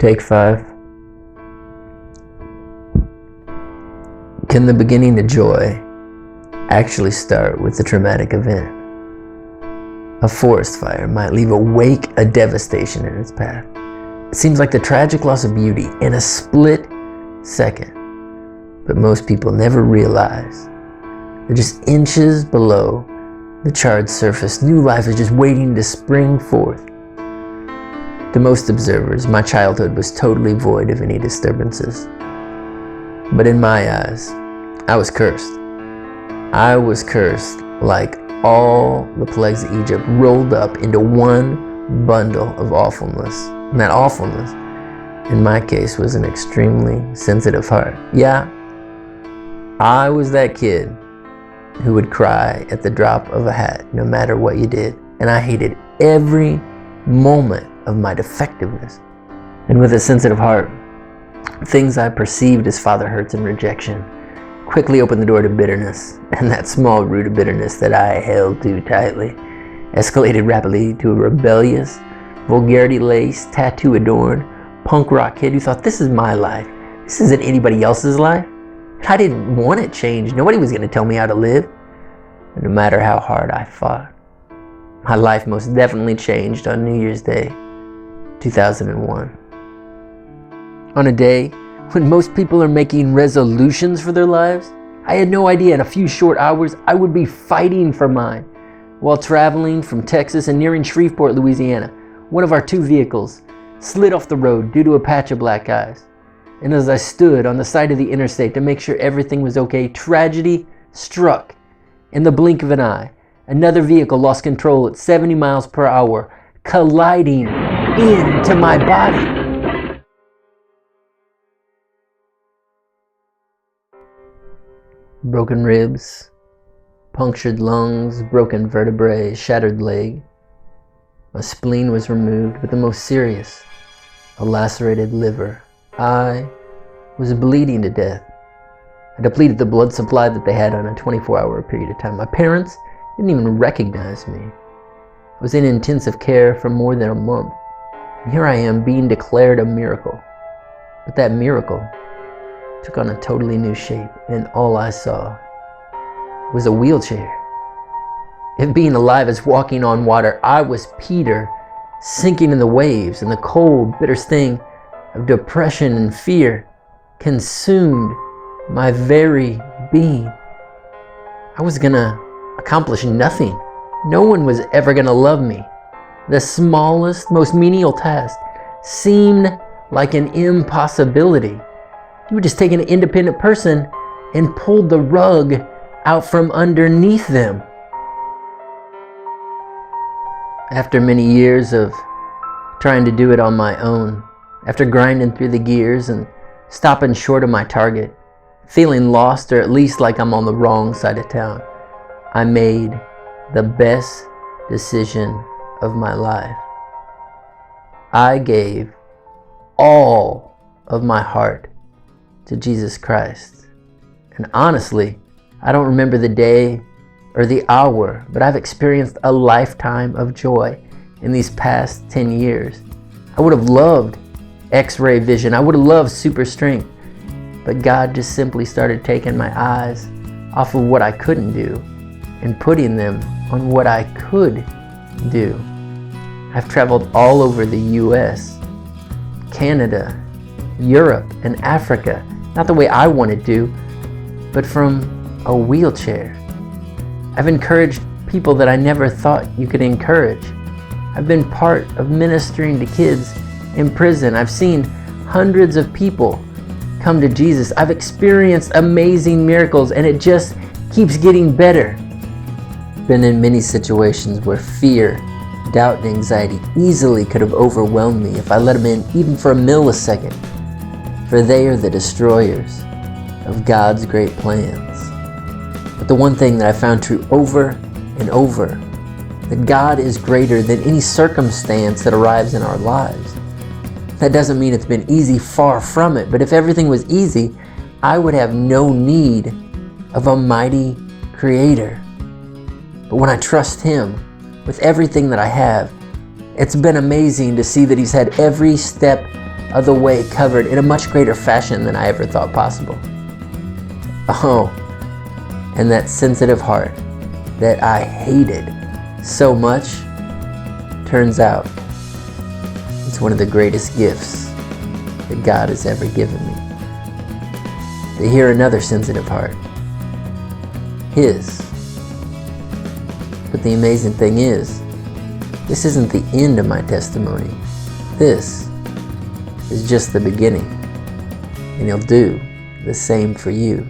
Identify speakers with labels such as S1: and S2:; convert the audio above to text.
S1: Take 5. Can the beginning of joy actually start with a traumatic event? A forest fire might leave a wake of devastation in its path. It seems like the tragic loss of beauty in a split second. But most people never realize they're just inches below the charred surface. New life is just waiting to spring forth. To most observers, my childhood was totally void of any disturbances. But in my eyes, I was cursed. I was cursed like all the plagues of Egypt rolled up into one bundle of awfulness. And that awfulness, in my case, was an extremely sensitive heart. Yeah, I was that kid who would cry at the drop of a hat, no matter what you did. And I hated every moment of my defectiveness. And with a sensitive heart, things I perceived as father hurts and rejection quickly opened the door to bitterness, and that small root of bitterness that I held too tightly escalated rapidly to a rebellious, vulgarity-laced, tattoo-adorned, punk rock kid who thought, this is my life. This isn't anybody else's life. I didn't want it changed. Nobody was going to tell me how to live. And no matter how hard I fought, my life most definitely changed on New Year's Day, 2001. On a day when most people are making resolutions for their lives, I had no idea in a few short hours I would be fighting for mine. While traveling from Texas and nearing Shreveport, Louisiana, one of our 2 vehicles slid off the road due to a patch of black ice. And as I stood on the side of the interstate to make sure everything was okay, tragedy struck. In the blink of an eye, another vehicle lost control at 70 miles per hour, colliding into my body. Broken ribs, punctured lungs, broken vertebrae, shattered leg. My spleen was removed, but the most serious, a lacerated liver. I was bleeding to death. I depleted the blood supply that they had on a 24-hour period of time. My parents didn't even recognize me. I was in intensive care for more than a month. And here I am being declared a miracle. But that miracle took on a totally new shape, and all I saw was a wheelchair. If being alive is walking on water, I was Peter, sinking in the waves, and the cold, bitter sting of depression and fear consumed my very being. I was gonna accomplish nothing. No one was ever gonna love me. The smallest, most menial task seemed like an impossibility. You would just take an independent person and pull the rug out from underneath them. After many years of trying to do it on my own, after grinding through the gears and stopping short of my target, feeling lost or at least like I'm on the wrong side of town, I made the best decision of my life. I gave all of my heart to Jesus Christ. And honestly, I don't remember the day or the hour, but I've experienced a lifetime of joy in these past 10 years. I would have loved X-ray vision. I would have loved super strength. But God just simply started taking my eyes off of what I couldn't do and putting them on what I could do. I've traveled all over the US, Canada, Europe, and Africa. Not the way I wanted to, but from a wheelchair. I've encouraged people that I never thought you could encourage. I've been part of ministering to kids in prison. I've seen hundreds of people come to Jesus. I've experienced amazing miracles, and it just keeps getting better. Been in many situations where fear, doubt, and anxiety easily could have overwhelmed me if I let them in even for a millisecond. For they are the destroyers of God's great plans. But the one thing that I found true over and over, that God is greater than any circumstance that arrives in our lives. That doesn't mean it's been easy, far from it, but if everything was easy, I would have no need of a mighty creator. But when I trust Him with everything that I have, it's been amazing to see that He's had every step of the way covered in a much greater fashion than I ever thought possible. Oh, and that sensitive heart that I hated so much, turns out it's one of the greatest gifts that God has ever given me. To hear another sensitive heart, His. But the amazing thing is, this isn't the end of my testimony. This is just the beginning. And He'll do the same for you.